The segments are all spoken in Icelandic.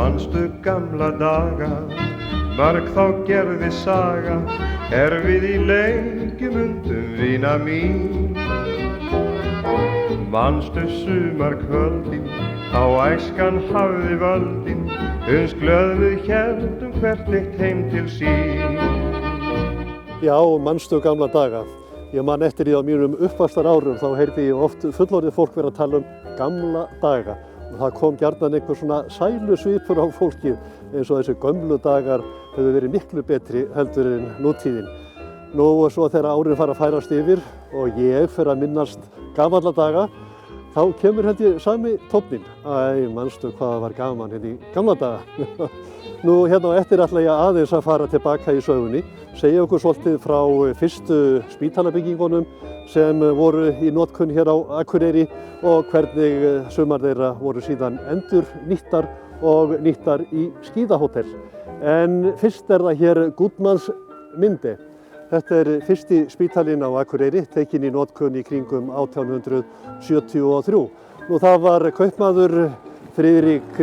Manstu gamla daga, mörg þá gerði saga, við í leikjum undum vina mín. Manstu sumarkvöldin, á æskan hafði völdin, uns glöð við héldum hvert eitt heim til sín. Já, manstu gamla daga. Ég man eftir því á mínum uppvaxtarárum, þá heyrði ég oft fullorðið fólk vera að tala gamla daga. Og það kom gjarnan einhver svona sælusvipur á fólkið, eins og þessi gömlu dagar hefðu verið miklu betri heldur en nútíðin. Nú og svo þegar árin fara að færast yfir og ég fer að minnast gamalla daga, þá kemur held ég sami tónninn. Æ, manstu hvað var gaman hérna í gamla daga. Nú hérna á eftir ætla ég aðeins að fara tilbaka í sögunni, segja okkur svolítið frá fyrstu spítalabyggingunum sem voru í notkun hér á Akureyri og hvernig sumar þeirra voru síðan endurnýttar og nýttar í skíðahótel. En fyrst það hér Gudmans-Minde. Þetta fyrsti spítalinn á Akureyri, tekinn í notkun í kringum 1873. Nú það var kaupmaður Friðrik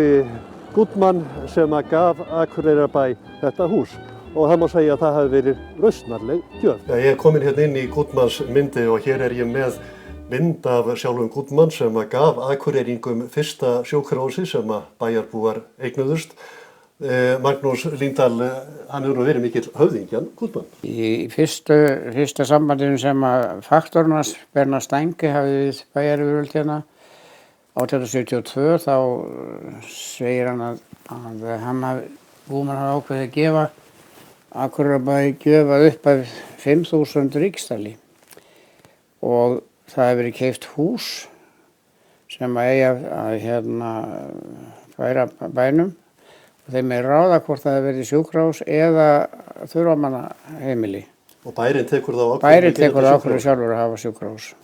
Gudman sem gaf Akureyrarbæ þetta hús og það má segja að það hafi verið rausnarleg gjöf. Já, ég er komin hérna inn í Gudmans-Minde og hér ég með mynd af sjálfum Gudman sem gaf Akureyringum fyrsta sjúkrahúsi sem bæjarbúar eignuðust. Magnús Líndal, hann hefur verið mikill höfðingjan Gudman. Í fyrsta sambandinu sem faktornas Bernhard Stænke hafði við bæjaryfirvöld hérna 1872 þá segir hann að Gudman hafi ákveðið að gefa Akureyrarbæ gjöf upp af 5.000 ríkisdali og það hefur verið keypt hús sem eigi að færa bænum og þeim ráða hvort það hefur verið sjúkrahús eða þurfamannaheimili. Og bærinn tekur þá ákvörðun sjálfur að hafa sjúkrahús.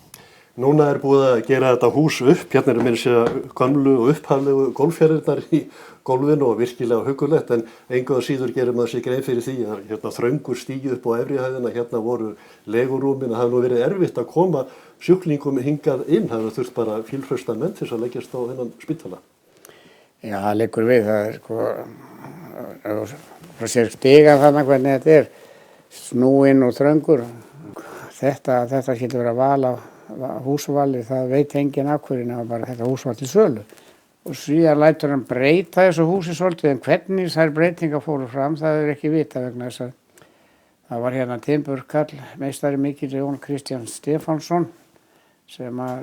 Núna búið að gera þetta hús upp, hérna meira að segja gömlu og upphaflegu gólffjarirnar í gólfinu og virkilega huggulegt, en engu að síður gerir maður sig grein fyrir því að hérna þröngur stígi upp á efri hæðina, hérna voru legurúmin, það hefur nú verið erfitt að koma sjúklingum hingað inn, það hefur þurft bara fílhrausta menn til að leggjast á þennan spítala. Já, það liggur við, það sér stigan þarna hvernig þetta snúinn og þröngur. Þetta getur verið að vala húsvali, það veit enginn af hverju nema bara þetta hús var til sölu. Og síðan lætur hann breyta þessu húsi svolítið, en hvernig þær breytingar fóru fram, það ekki vita vegna þess að það var hérna timburkall, meistari mikill Jón Kristján Stefánsson, sem var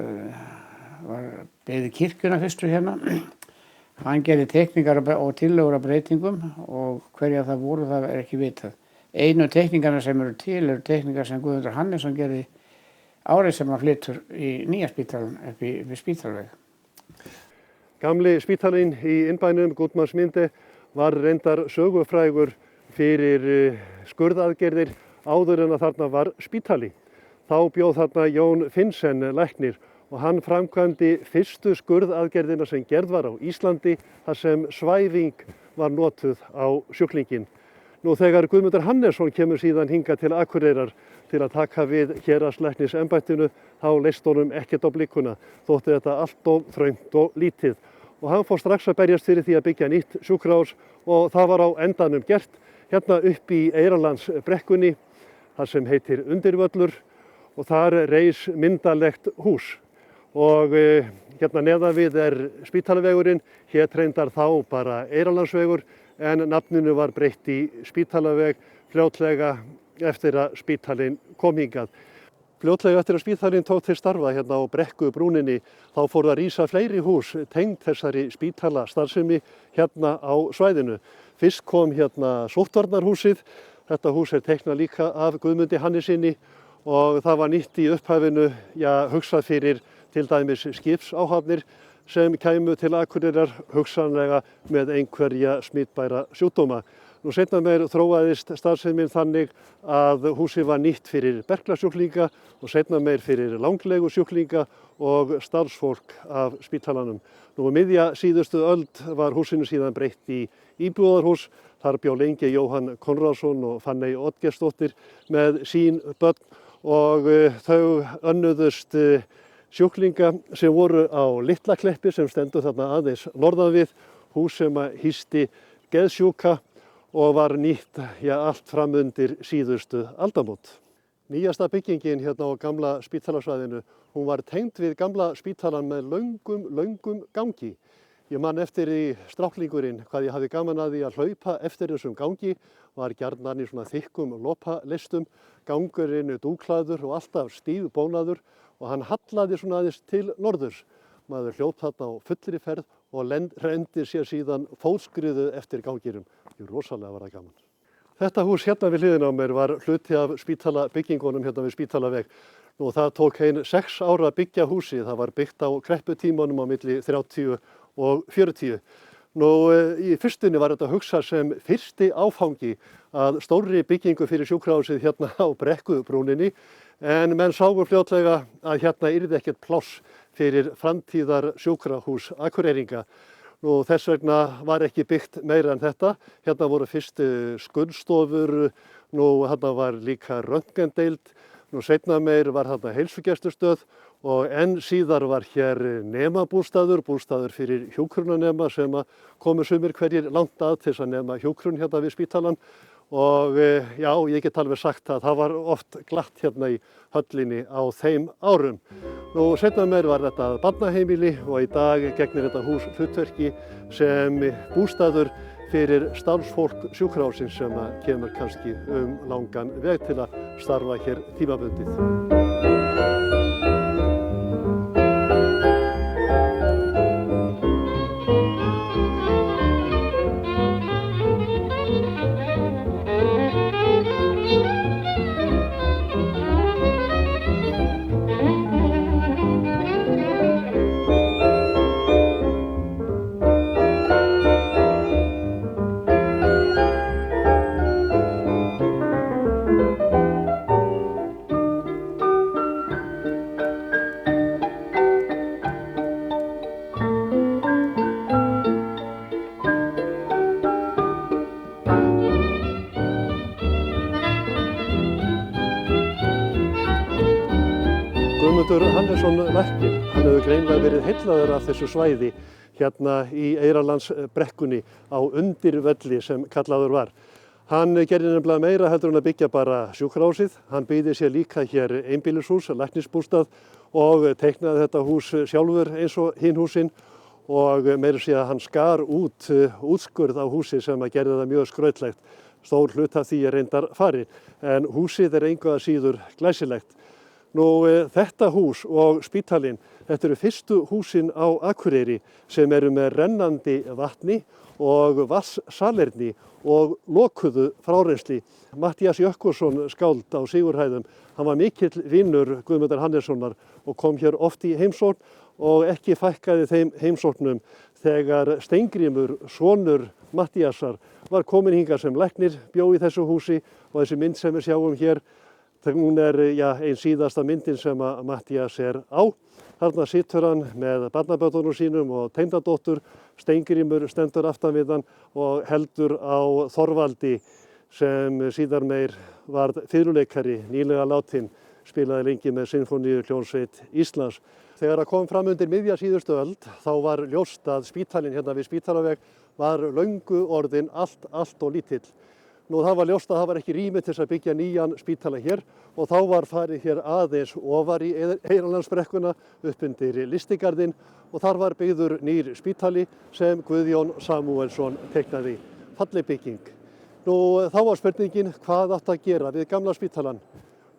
byggði kirkjuna fyrstu hérna. Hann gerði teikningar og tillögur af breytingum og hverja það voru, það ekki vitað. Einu teikningarna sem eru til eru teikningar sem Guðmundur Hannesson gerði árið sem hann flytur í nýja spítalann upp við Spítalaveg. Gamli spítalinn í innbænum Gudmans-Minde var reyndar sögufrægur fyrir skurðaðgerðir áður en að þarna var spítali. Þá bjóð þarna Jón Finnsen læknir og hann framkvæmdi fyrstu skurðaðgerðina sem gerð var á Íslandi þar sem svæfing var notuð á sjúklinginn. Nú þegar Guðmundur Hannesson kemur síðan hingað til Akureyrar til að taka við héraðslæknisembættinu þá leist honum ekkert á blikkuna, þótti þetta allt of þröngt og lítið. Og hann fór strax að berjast fyrir því að byggja nýtt sjúkrahús og það var á endanum gert hérna upp í Eyrarlandsbrekkunni, þar sem heitir Undirvöllur og þar reis myndalegt hús. Og hérna neðan við Spítalavegurinn, hét reyndar þá bara Eyrarlandsvegur en nafninu var breytt í Spítalaveg fljótlega eftir að spítalinn kom hingað. Fljótlega eftir að spítalinn tók til starfa hérna á Brekkubrúninni þá fóru að rísa fleiri hús tengd þessari spítalastarfsemi hérna á svæðinu. Fyrst kom hérna sóttvarnarhúsið, þetta hús teiknað líka af Guðmundi Hannessyni og það var nýtt í upphafinu, hugsað fyrir til dæmis skipsáhafnir sem kæmu til Akureyrar hugsanlega með einhverja smitbæra sjúkdóma. Nú seinna meir þróaðist starfsemin þannig að húsið var nýtt fyrir berklasjúklinga og seinna meir fyrir langlegusjúklinga og starfsfólk af spítalanum. Nú miðja síðustu öld var húsinu síðan breytt í íbúðarhús. Þar bjó lengi Jóhann Konráðsson og Fanney Oddgeirsdóttir með sín börn og þau önnuðust sjúklinga sem voru á Litlakleppi sem stendur þarna aðeins norðan við hús sem hýsti geðsjúka og var nýtt allt fram undir síðustu aldamót. Nýjasta byggingin hérna á gamla spítalasvæðinu, hún var tengd við gamla spítalan með löngum gangi. Ég man eftir í stráklingurinn hvað ég hafði gaman að því að hlaupa eftir þessum gangi, var gjarnan í svona þykkum lopalistum, gangurinn dúklaður og alltaf stífbónaður og hann hallaði svona aðeins til norðurs. Maður hljóp þarna á fullri ferð og renndi sér síðan fótskriðu eftir ganginum. Rosalega var það gaman. Þetta hús hérna við hliðina á mér var hluti af spítalabyggingunum hérna við Spítalaveg. Nú það tók 6 ára að byggja húsið. Það var byggt á krepputímanum á milli 30 og 40. Nú í fyrstunni var þetta hugsað sem fyrsti áfangi að stórri byggingu fyrir sjúkrahúsið hérna á Brekkubrúninni, en menn sáu fljótlega að hérna yrði ekkert pláss fyrir framtíðar sjúkrahús Akureyringa. Nú þess vegna var ekki byggt meira en þetta. Hérna voru fyrst skurðstofur, nú hérna var líka röntgendeild, nú seinna meir var hérna heilsugæslustöð og enn síðar var hér nemabústaður, bústaður fyrir hjúkrunarnema sem komu sumir hverjir langt að til að nema hjúkrun hérna við spítalan. Og já, ég get alveg sagt að það var oft glatt hérna í höllinni á þeim árum. Nú seinna meir var þetta barnaheimili og í dag gegnir þetta hús hlutverki sem bústaður fyrir starfsfólk sjúkrahússins sem kemur kannski langan veg til að starfa hér tímabundið. Guðmundur Hannesson læknir, hann hefur greinilega verið heillaður af þessu svæði hérna í Eyrarlandsbrekkunni á undirvelli sem kallaður var. Hann gerði nefnilega meira heldur en að byggja bara sjúkrahúsið. Hann byggði sér líka hér einbýlishús, læknisbústað og teiknaði þetta hús sjálfur eins og hin húsin og meira sé að hann skar út útskurð á húsi sem gerði það mjög skrautlegt. Stór hluti af því reyndar farið, en húsið engu að síður glæsilegt. Nú þetta hús og spítalinn, þetta eru fyrstu húsin á Akureyri sem eru með rennandi vatni og vatnssalerni og lokuðu frárensli. Matthías Jökkusson skáld á Sigurhæðum, hann var mikill vinur Guðmundar Hannessonar og kom hér oft í heimsókn og ekki fækkaði þeim heimsóknum þegar Steingrímur, sonur Matthíasar, var komin hingað sem læknir, bjó í þessu húsi og þessi mynd sem við sjáum hér, hún ein síðasta myndin sem Matthías á. Þarna situr hann með barnabörnunum sínum og tengdadóttur. Steingrímur stendur aftan við hann og heldur á Þorvaldi sem síðar meir varð fiðluleikari, nýlega látinn, spilaði lengi með Sinfóníuhljómsveit Íslands. Þegar það kom fram undir miðja síðustu öld þá var ljóst að spítalinn hérna við Spítalaveg var löngu orðinn allt og lítill. Nú það var ljóst að það var ekki rými til að byggja nýjan spítala hér og þá var farið hér aðeins ofar í Eyrarlandsbrekkuna upp undir Lystigarðinn og þar var byggður nýr spítali sem Guðjón Samúelsson teiknaði. Falleg bygging. Nú þá var spurningin hvað átti að gera við gamla spítalann.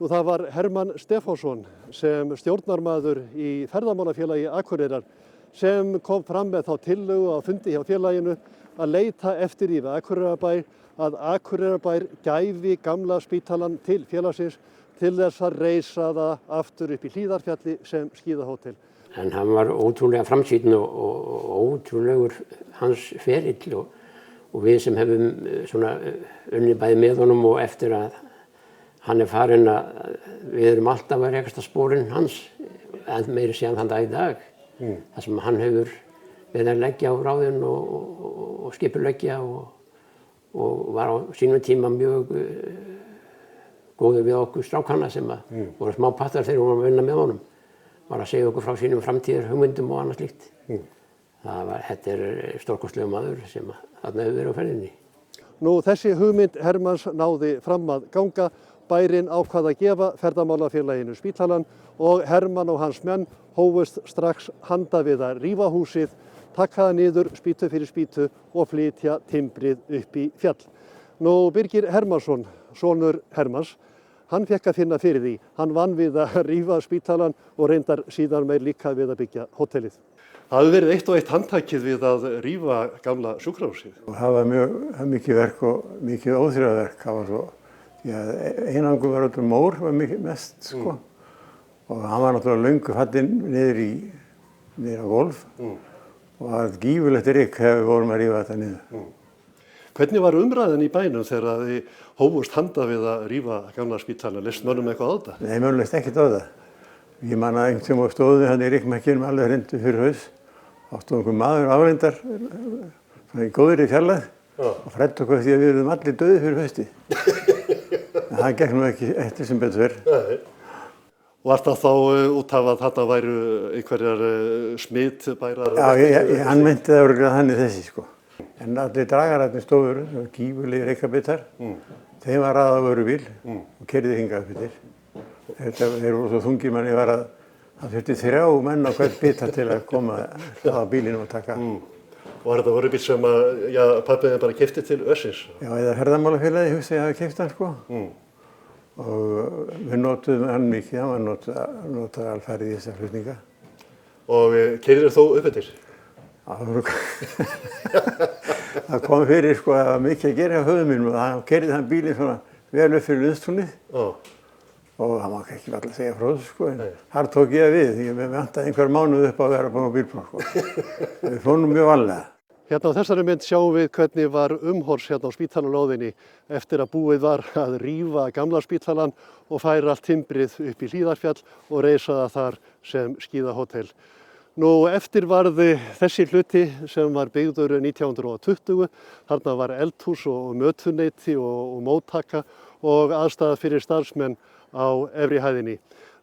Nú það var Hermann Stefánsson sem stjórnarmaður í ferðamálafélagi Akureyrar sem kom fram með þá tillögu á fundi hjá félaginu að leita eftir því við Akureyrarbæ að Akureyrarbær gæfi gamla spítalann til félagsins til þess að reisa það aftur upp í Hlíðarfjalli sem skíðahótel. En hann var ótrúlega framsýnn og ótrúlegur hans ferill og við sem hefum svona unnið bæði með honum og eftir að hann farin að við erum alltaf að rekast að spórin hans en meiri síðan þann dag í dag. Það sem hann hefur verið að leggja á ráðin og skipuleggja og var á sínum tíma mjög góður við okkur strákana sem voru smá pattar þegar við vorum að vinna með honum. Var að segja okkur frá sínum framtíðar hugmyndum og annað slíkt. Þetta stórkostlegur maður sem þarna hefur verið á ferðinni. Nú þessi hugmynd Hermanns náði fram að ganga, bærinn ákvað að gefa ferðamálafélaginu spítalann og Hermann og hans menn hófust strax handa við að rífa húsið, taka það niður spýtu fyrir spýtu og flytja timbrið upp í fjall. Nú Birgir Hermannsson, sonur Hermanns, hann fekk að finna fyrir því. Hann vann við að rífa spítalann og reyndar síðan meir líka við að byggja hótelið. Það hefur verið eitt og eitt handtakið við að rífa gamla sjúkrahúsið. Það var mjög mikið verk og mikið óþrifaverk. Það var svo, því að einangur var öllum mór, var mikið mest, sko. Og hann var náttúrulega löngu fallinn niður á gólf og það var gífurlegt rykk þegar við vorum að rífa þetta niður. Hvernig var umræðan í bænum þegar þið hófust handa við að rífa gamla spítalann? Leist mönnum eitthvað á þetta? Nei, mönnum leist ekkert á það. Ég man að einhvern tíma stóðu hann í rykkmekkinum alveg hrindu fyrir haus. Áttu einhver maður afreyndar í góðri fjarlægð og fræddi okkur því að við erum allir dauðir fyrir hausti. En það gekk nú ekki eftir sem betur verið. Var það þá út af að þarna væru einhverjar smitbærar? Já, hann meinti það örugglega þannig þessi, sko. En allir dragararnir stóður, gífurlegir reykabitar, þeim var raðað á vörubíl og keyrði hingað upp yfir. Þeir voru svo þungir manni var að það þurfti 3 menn á hvern bita til að koma hlaða bílinum og taka. Og var þetta vörubíl sem að, pabbiðin bara keypti til Össins? Já, eða ferðamálafélagi hugsa ég hafi keypt hann, sko. Og við notuðum hann mikið, hann var notaði alfarið í þessa flutninga. Og keyrðir þú upp eftir? Það kom fyrir, sko, að það var mikið að gera hjá höfðum mínum og hann keyrði hann bílinn svona vel upp fyrir Lundstúnið. Og það má ekki alltaf segja frá þessu, sko, en þar tók ég við, því við vantaði einhver mánuð upp á að vera búin á bílpróf, sko. Við fórum mjög varlega. Hérna á þessari mynd sjáum við hvernig var umhorfs hérna á spítalalóðinni eftir að búið var að rífa gamla spítalann og færa allt timbrið upp í Hlíðarfjall og reisa það þar sem skíðahótel. Nú eftir varði þessi hluti sem var byggður 1920, þarna var eldhús og mötuneyti og móttaka og aðstaða fyrir starfsmenn á efri hæðinni.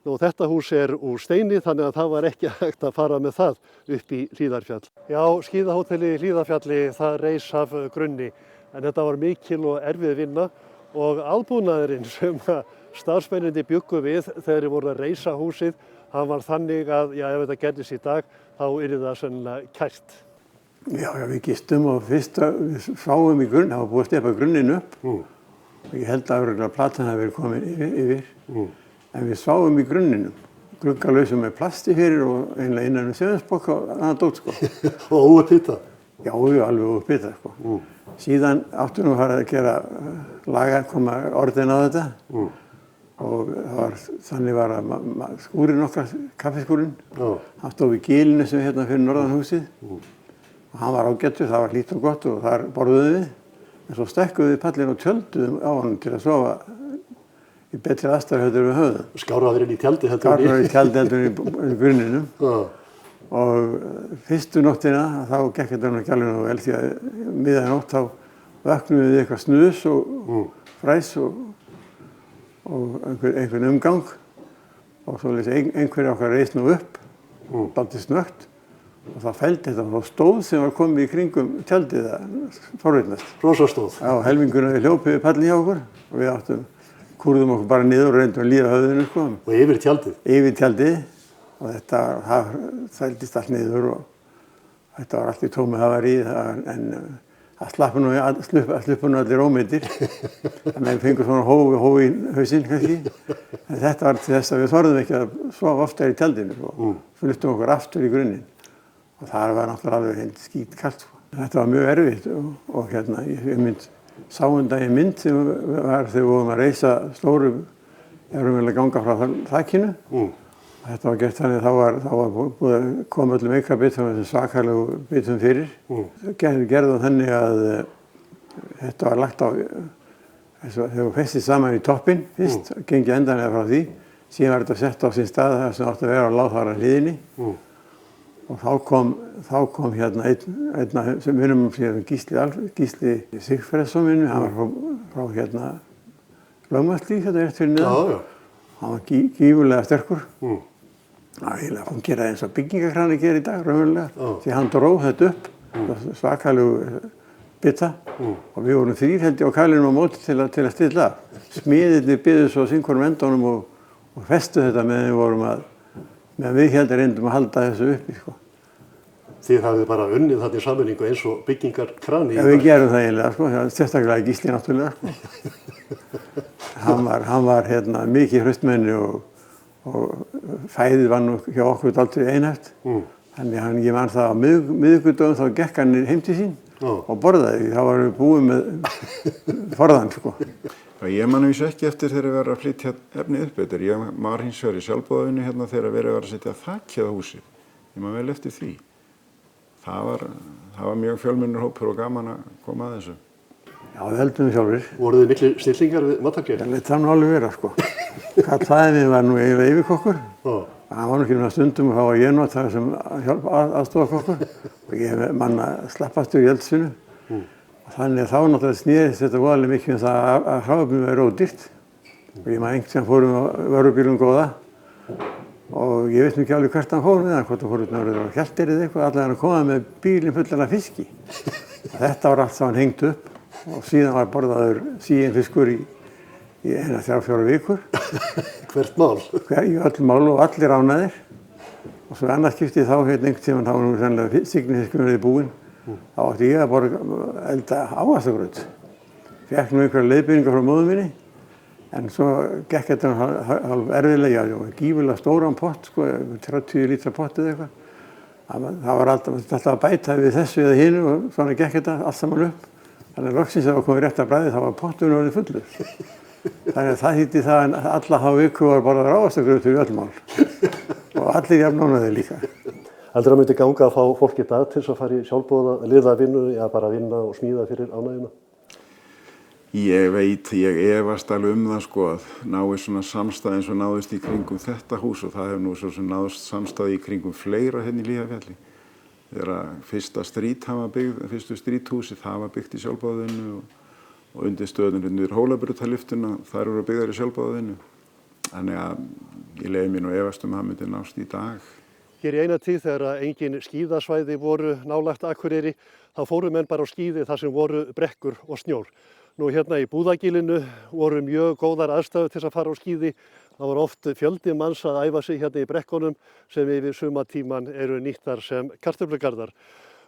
Nú þetta hús úr steini þannig að það var ekki hægt að fara með það upp í Hlíðarfjall. Já, skíðahótelið í Hlíðarfjalli það reis af grunni en þetta var mikil og erfið vinna og aðbúnaðurinn sem starfsmennirnir bjuggu við þegar þeir voru að reisa húsið, hann var þannig að ef þetta gerðist í dag þá yrði það sennilega kært. Já, við gistum og fyrst við sáum í grunn, það var búið að stepa grunninn upp. Ég held að örugglega platan hafi verið komin yfir. En við sáum í grunninum, gluggalausum með plasti fyrir og einlega innan sjöðinsbók og annað dót, sko. Og óuppbitað? Já, alveg óuppbitað, sko. Síðan áttum við að fara að gera koma orðin á þetta. Og þannig var að skúrinn okkar, kaffiskúrinn, hann stóð í gilinu sem hérna fyrir norðan húsið. Og hann var ágættur, það var hlýtt og gott og þar borðuðum við. En svo stekkuðum við pallinn og tjölduðum á hann til að sofa í betri aðstæður heldur við höfðum. Skáraður inn í tjaldi heldur við? Skáraður í tjaldi heldur í grunninum. Og fyrstu nóttina þá gekk þetta ekki alveg nógu vel því að miðað nótt þá vöknum við eitthvað snus og fræs og einhvern umgang og svo einhverja okkar reis nú upp, dálítið snöggt og það fældi þetta frá stóð sem var komið í kringum tjaldið að forvitnast. Rósastóð? Já, helmingurinn við hljópið við pallinn hjá okkur og við kúrðum okkur bara niður og reyndum að líða höfðinu, sko. Og yfir tjaldið? Yfir tjaldið og þetta fældist allt niður og þetta var allt í tómi hafarí en það sluppu nú allir ómeiddir. Þannig að við fengum svona hóf í hausinn kannski. En þetta var til þess að við þorðum ekki að sofa oftar í tjaldinu og fluttum okkur aftur í grunninn. Og það var náttúrulega alveg skítkalt, sko. Þetta var mjög erfitt og hérna ég sáum daginn mynd sem var þegar við vorum að reisa stóru, ganga frá þakkinu. Þetta var gert þannig að þá var búið að koma öllum aukabitum þessum svakalegu bitum fyrir. Gerðum þannig að þetta var lagt á, þegar við festist saman í toppinn fyrst, gengið endanlega frá því. Síðan var þetta sett á sinn stað þar sem átti að vera á láðfara hliðinni. Og þá kom hérna einn sem vinnum síðan Gísli Sigfredsson minn, hann var frá hérna Lögmannslíð hérna rétt fyrir neðan. Hann var gífurlega sterkur eiginlega hún gera eins og byggingakrani gerir í dag, raunverulega. Því hann dróð þetta upp, svakalegu bita og við vorum 3 held ég á kælinum á móti til að stilla af. Smiðirnir byggðu svo sinkorum endunum og festu þetta meðan við vorum meðan við heldur reyndum að halda þessu uppi, sko. Þið hafið bara unnið þarna í sameiningu eins og byggingarkrani. Já, við gerum það eiginlega, sko. Sérstaklega Gísli náttúrulega, sko. Hann var mikið hraustmenni og fæðið var nú hjá okkur dálítið einhæft. Þannig ég man það á miðvikudögum þá gekk hann heim til sín og borðaði. Þá varum við búið með forðan, sko. Ég man vísu ekki eftir þegar við varum að flytja efnið upp eftir. Ég var hins vegar í sjálfboðavinnu þegar verið var að setja þakið á húsið. Ég man vel eftir því. Það var mjög fjölmennur hópur og gaman að koma að þessu. Já, við heldum við sjálfur. Voruð þið miklir snillingar við matargerð? Það leit það nú alveg vera, sko. Kallaði mig var nú eiginlega yfirkokkur. Það var nú ekki stundum og þá var ég notaður sem aðstofakokkur. Og ég manna slappastur í eldsinu. Þannig að þá náttúrulega snerist þetta voðalega mikið það að hráefnið væri ódýrt. Og ég maður einhvern sem fórum á vörubílum góða. Og ég veit nú ekki alveg hvert hann fór með hann, hvort hann fór út norður á Hjalteyri eða eitthvað, allavega hann kom með bílinn fullan af fiski. Þetta var allt saman hengt upp og síðan var borðaður síinn fiskur í 3-4 vikur. Hvert mál? Í öll mál og allir ánæðir. Og svo annað skipti þá einhvern tímann þá var nú sennilega signifiskurinn verið búinn. Þá átti ég að elda ávaxtagraut. Fékk nú einhverja leiðbeiningar frá móður minni. En svo gekk þetta hálf erfiðlega, gífurlega stóran pott, sko, 30 lítra pott eða eitthvað. Það var alltaf að bæta við þessu eða hinu og svona gekk þetta allt saman upp. Þannig að loksins þegar það komið rétt að bragði þá var potturinn orðinn fullur. Þannig að það þýddi það að alla þá viku var bara ávaxtagrautur í öll mál. Og allir jafn ánægðir líka. Heldurðu að myndi ganga að fá fólk í dag til að fara í sjálfboða liða vinnu eða bara vinna og smíða fyrir ánægjuna? Ég veit, ég efast alveg það sko að náist svona samstæð eins og náðist í kringum þetta hús og það hefur nú svo sem náðist samstæð í kringum fleira hérna í Hlíðarfjalli. Þegar fyrstu strýthúsið það var byggt í sjálfboðavinnu og undir stöðunum niður Hólabrutaliftuna þær voru byggðar í sjálfboðavinnu. Þannig að ég leyfi mér nú efast að það myndi nást í dag. Hér í eina tíð þegar engin skíðasvæði voru nálægt Akureyri, þá fóru menn bara á skíði þar sem voru brekkur og snjór. Nú hérna í Búðagilinu voru mjög góðar aðstæður til að fara á skíði. Það var oft fjöldi manns að æfa sig hérna í brekkunum sem yfir sumartíman eru nýttar sem kartöflugarðar.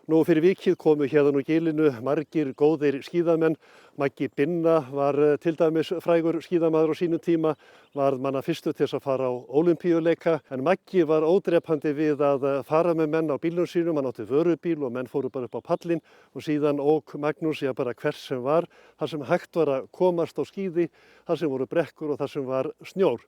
Nú fyrir vikið komu hérna úr gilinu margir góðir skíðamenn. Maggi Binna var til dæmis frægur skíðamaður á sínum tíma, varð manna fyrstu til að fara á Ólympíuleika. En Maggi var ódrepandi við að fara með menn á bílnum sínum, hann átti vörubíl og menn fóru bara upp á pallinn og síðan ók Magnús bara hvers sem var, þar sem hægt var að komast á skíði, þar sem voru brekkur og þar sem var snjór.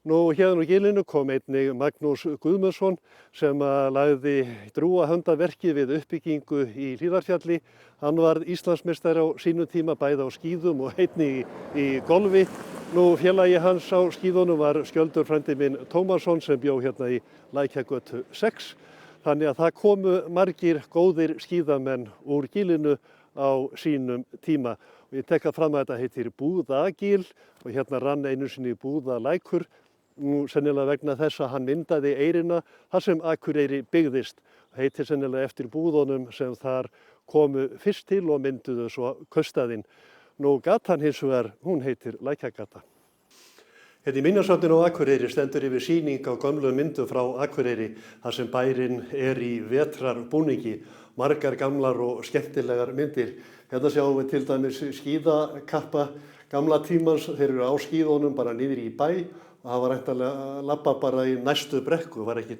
Nú hérna úr gilinu kom einnig Magnús Guðmundsson sem lagði drjúga höndverki við uppbyggingu í Hlíðarfjalli. Hann var Íslandsmeistari á sínum tíma bæði á skíðum og einnig í golfi. Nú félagi hans á skíðunum var Skjöldur frændi minn Tómasson sem bjó hérna í Lækjagötu 6. Þannig að það komu margir góðir skíðamenn úr gilinu á sínum tíma. Og ég tek fram að þetta heitir Búðagil og hérna rann einu sinni Búðalækur. Nú sennilega vegna þess að hann myndaði eyrina þar sem Akureyri byggðist. Heitir sennilega eftir búðunum sem þar komu fyrst til og mynduðu svo kaupstaðinn. Nú gatan hins vegar, hún heitir Lækjagata. Hérna í minjasafninu á Akureyri stendur yfir sýning á gömlu myndum frá Akureyri þar sem bærinn í vetrarbúningi. Margar gamlar og skemmtilegar myndir. Hérna sjáum við til dæmis skíðakappa gamla tímans. Þeir eru á skíðunum bara niður í bæ. Og það var ættilega að labba bara í næstu brekku, var ekki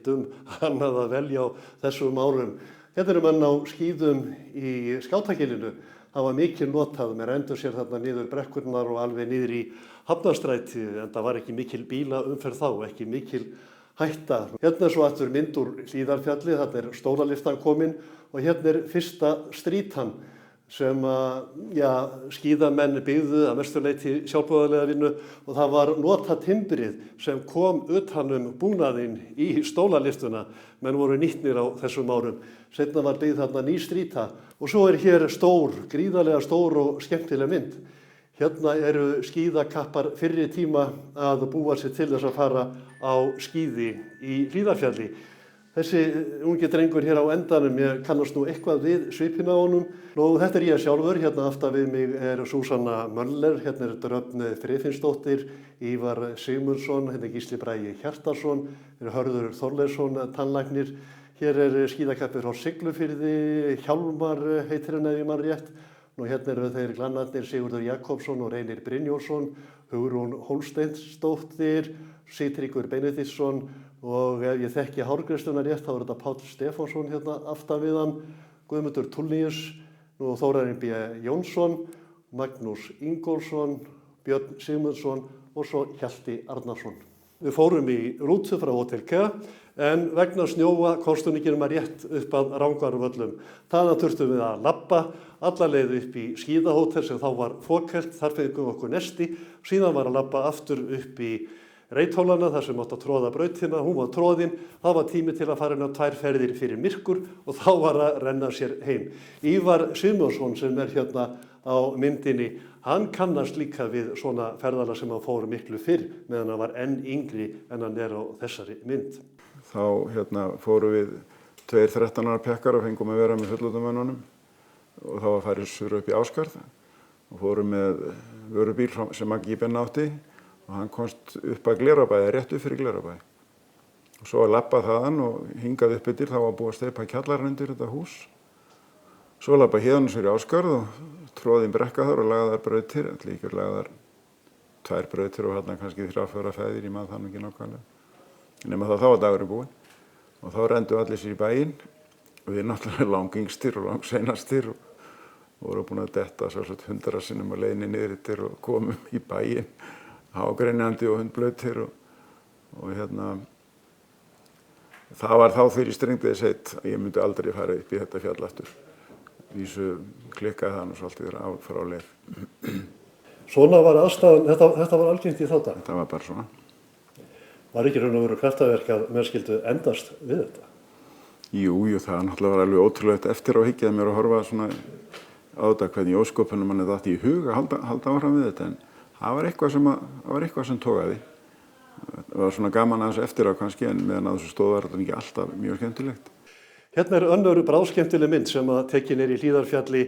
annað að velja á þessum árum. Hérna eru menn á skíðum í Skátagilinu. Það var mikil notað, með rendur sér þarna niður brekkurnar og alveg niður í Hafnarstræti, en það var ekki mikil bílaumferð þá, ekki mikil hætta. Hérna er svo aftur mynd úr Hlíðarfjalli, þarna stólaliftan komin og hérna fyrsta strýtan sem skíðamenn byggðu að mestu leyti sjálfboðaliða vinnu og það var notað timbrið sem kom utan búnaðinn í stólaliftuna, menn voru nýtnir á þessum árum. Seinna var byggð þarna ný strýta og svo hér gríðarlega stór og skemmtileg mynd. Hérna eru skíðakappar fyrri tíma að búa sér til þess að fara á skíði í Hlíðarfjalli. Þessi ungi drengur hér á endanum, ég kannast nú eitthvað við svipina á honum. Þetta er ég sjálfur, hérna aftan við mig er Súsanna Möller, hérna er Dröfn Friðfinnsdóttir, Ívar Sigmundsson, hérna er Gísli Bragi Hjartarson, Hörður Þorleifsson, tannlæknir. Hér er skíðakappur á Siglufirði, Hjálmar heitir hann ef ég man rétt. Nú hérna eru þeir glannarnir Sigurður Jakobsson og Reynir Brynjólfsson, Hugrún Hólsteinsdóttir, Sigtryggur Benediktsson og ef ég þekki hárgreiðsluna rétt þá er þetta Páll Stefánsson hérna aftan við hann, Guðmundur Tulnius, nú Þórarinn B. Jónsson, Magnús Ingólfsson, Björn Sigmundsson og svo Hjalti Arnarsson. Við fórum í rútu frá Hótel K en vegna snjóa komstum ekki nema rétt upp að Rangárvöllum. Þaðan þurftum við að labba alla leið upp í skíðahótel sem þá var fokhelt, þar fengum við okkur nesti, síðan var að labba aftur upp í Reithólana þar sem átt að tróða brautina, hún var tróðin, það var tími til að fara inn á 2 ferðir fyrir myrkur og þá var að renna sér heim. Ívar Sigmundsson sem er hérna á myndinni, hann kannast líka við svona ferðala sem hann fór miklu fyrr meðan hann var enn yngri en hann er á þessari mynd. Þá hérna fórum við 2 13 ára pekkar og fengum að vera með fullorðinmönnunum og þá var farið suður upp í Ásgarð og fórum með vörubíl sem Maggi Ben átti og hann komst upp að Glerabæði, rétt upp fyrir Glerabæði. Og svo að labba þaðan og hingað upp yfir, þá var búið að steypa kjallarinn undir þetta hús. Svo labba héðan sér í Ásgarð og tróðin brekka þar og lagðar brautir, líka lagðar 2 brautir og hérna kannski 3-4 fæðir, ég maður þannig ekki nákvæmlega. Nema þá var dagurinn búinn og þá rendu allir sér í bæinn og við náttúrulega langingstir og langseinastir og voru búin að detta svo 100 sinnum á leiðinni niður yfir og komum í bæinn. Hágreinjandi og hundblautir og hérna það var þá fyrir strengdiðis heitt að ég myndi aldrei fara upp í þetta fjall aftur. Vísu klikkaði það nú svolítið frá leið. Svona var aðstæðan, þetta var algengt í þá dag? Þetta var bara svona. Var ekki raun og veru kraftaverk að menn skyldu endast við þetta? Jú, það náttúrulega var alveg ótrúlegt eftir á hyggjað mér að horfa svona á þetta hvernig í ósköpunum manni datt í hug að halda áfram við þetta en það var eitthvað sem togaði. Það var svona gaman aðeins eftir á kannski en meðan að þessu stóð var þetta ekki alltaf mjög skemmtilegt. Hérna er önnur bráðskemmtileg mynd sem að tekin er í Hlíðarfjalli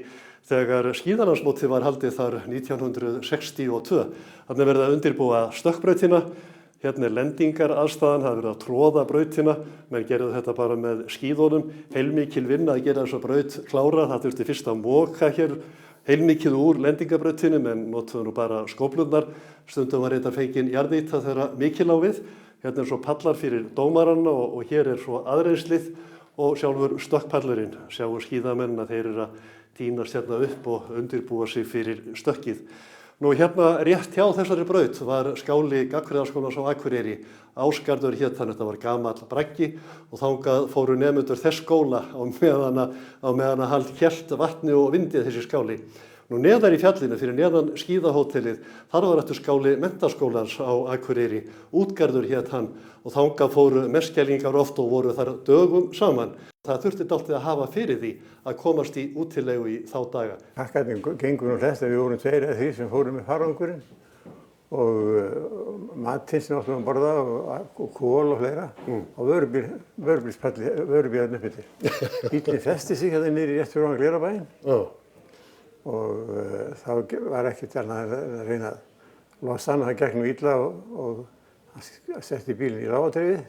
þegar skíðalandsmótið var haldið þar 1962. Þarna verið að undirbúa stökkbrautina. Hérna er lendingaraðstaðan, það er verið að tróða brautina, menn gerðu þetta bara með skíðunum. Heilmikil vinna að gera þessa braut klára, það þurfti fyrst að moka hér heilmikið úr lendingabrautinum en notuðu nú bara skóflurnar. Stundum var þetta fengin jarðýta þegar mikil á við. Hérna er svo pallar fyrir dómaranna og hér er svo aðreynslið og sjálfur stökkpallurinn. Sjáum skíðamenn að þeir eru að tínast hérna upp og undirbúa sig fyrir stökkið. Nú hérna rétt hjá þessari braut var skáli Gagnfræðaskólans á Akureyri. Ásgarður hét hann, þetta var gamall braggi og þangað fóru nemendur þess skóla á meðan hann hélt vatni og vindi þessi skáli. Nú neðar í fjallinu fyrir neðan skíðahótelið, þar var þetta skáli Menntaskólans á Akureyri. Útgarður hét hann og þangað fóru merskjælingar oft og voru þar dögum saman. Það þurfti dálítið að hafa fyrir því að komast í útilegu í þá daga. Krakkarnir gengur nú flest, við vorum 2 eða 3 sem fórum með farangurinn og matinn sem áttum að borða og kol og fleira og vörubílarnir upp yfir. Bíllinn festi sig hérna niður rétt fyrir ofan Glerabæinn og þá var ekkert annað að reyna að losa hann og það gekk nú illa og hann setti bílinn í lágadrifið.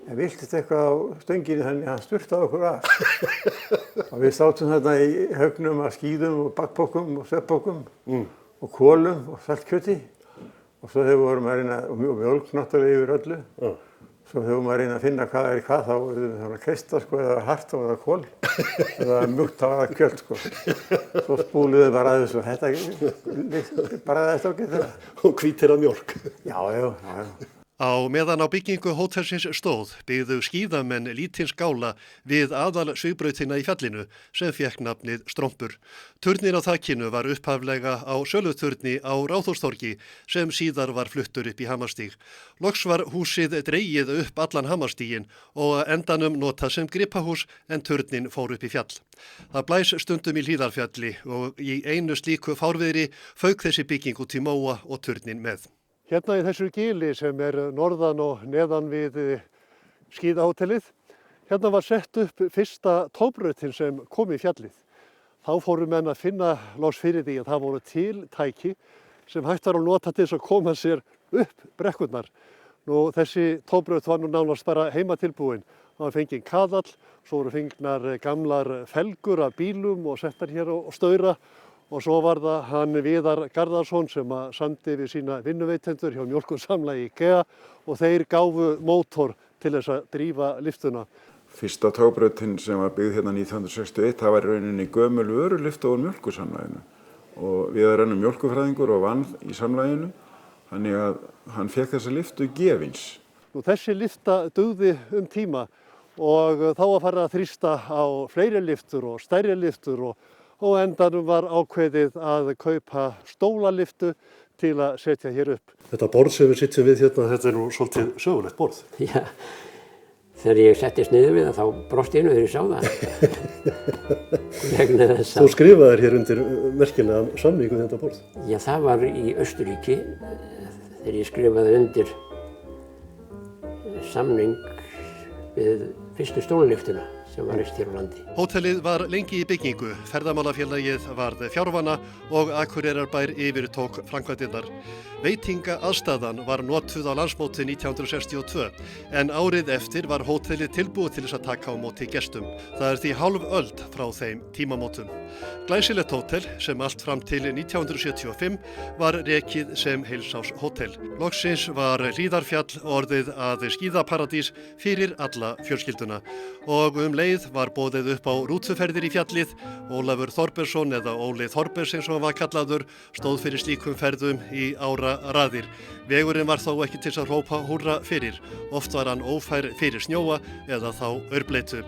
En viltist eitthvað á stönginni þannig að hann sturtaði okkur af. Og við státum þarna í haugnum af skíðum og bakpokum og svefnpokum og kolum og saltkjöti. Og svo þegar við vorum að reyna, og mjólk náttúrulega yfir öllu, svo þegar við vorum að reyna að finna hvað er hvað, þá vorum við svona kreista sko, eða hart þá var það kol, eða mjúkt þá var það kjöld sko. Svo spúluðu við bara að þessu, þetta bara þetta og getur það. Og hvítir af mjólk. Já. Á meðan á byggingu hótelsins stóð byggðu skíðamenn lítinn skála við aðal svigbrautina í fjallinu sem fékk nafnið Strompur. Turninn á þakinu var upphaflega á söluturni á Ráðhústorgi sem síðar var fluttur upp í Hamarstíg. Loks var húsið dregið upp allan Hamarstíginn og að endanum notað sem gripahús en turninn fór upp í fjall. Það blæs stundum í Hlíðarfjalli og í einu slíku fárviðri fauk þessi bygging út í móa og turninn með. Hérna í þessu gili sem norðan og neðan við skíðahótelið, hérna var sett upp fyrsta tóbrautin sem kom í fjallið. Þá fóru menn að finna loks fyrir því að það voru til tæki sem hægt var að nota til þess að koma sér upp brekkurnar. Þessi tóbraut var nánast bara heimatilbúin. Það var fenginn kaðall, svo voru fengnar gamlar felgur af bílum og settar hér á staura. Og svo var það hann Viðar Garðarsson sem að samdi við sína vinnuveitendur hjá Mjólkursamlagi IKEA og þeir gáfu mótor til þess að drífa lyftuna. Fyrsta tóbrautin sem var byggð hérna 1961, það var í rauninni gömul vörulyfta úr Mjólkursamlaginu. Og Viðar er mjólkurfræðingur og vann í samlaginu, þannig að hann fékk þessa lyftu gefins. Þessi lyfta dugði tíma og þá var farið að þrýsta á fleiri lyftur og stærri lyftur og endanum var ákveðið að kaupa stólalyftu til að setja hér upp. Þetta borð sem við sitjum við hérna, þetta nú svolítið sögulegt borð. Já, þegar ég settist niður við það, þá brosti ég þegar ég sá það. Þú skrifaðir hér undir merkilegan samning við þetta borð. Já, það var í Austurríki þegar ég skrifaði undir samning við fyrstu stólalyftuna sem var reist hér á landi. Hótelið var lengi í byggingu, ferðamálafélagið varð fjárvana og Akureyrarbær yfirtók framkvæmdirnar. Veitingaaðstaðan var notuð á landsmóti 1962 en árið eftir var hótelið tilbúið til þess að taka á móti gestum. Það því hálf öld frá þeim tímamótum. Glæsilegt hótel sem allt fram til 1975 var rekið sem heilsárshótel. Loksins var Hlíðarfjall orðið að skíðaparadís fyrir alla fjölskylduna og leið var boðið upp á rútuferðir í fjallið. Ólafur Þorbergsson eða Óli Þorbergs eins og hann var kallaður stóð fyrir slíkum ferðum í áraraðir. Vegurinn var þó ekki til að hrópa húrra fyrir. Oft var hann ófær fyrir snjóa eða þá aurbleitu.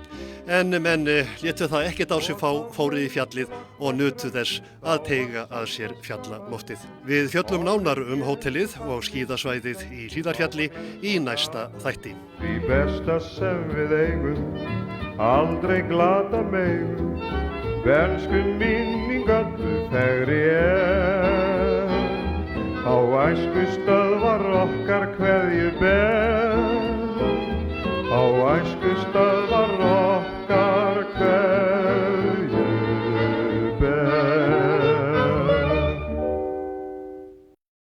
En menn létu það ekkert á sig fá, fóru í fjallið og nutu þess að teyga að sér fjallaloftið. Við fjöllum nánar hótelið og skíðasvæðið í Hlíðarfjalli í næsta þætti. Því besta sem við eigum, aldrei glata megum, bernsku minning öllu fegri á æsku stöðvar okkar kveðju ber, á æsku stöðvar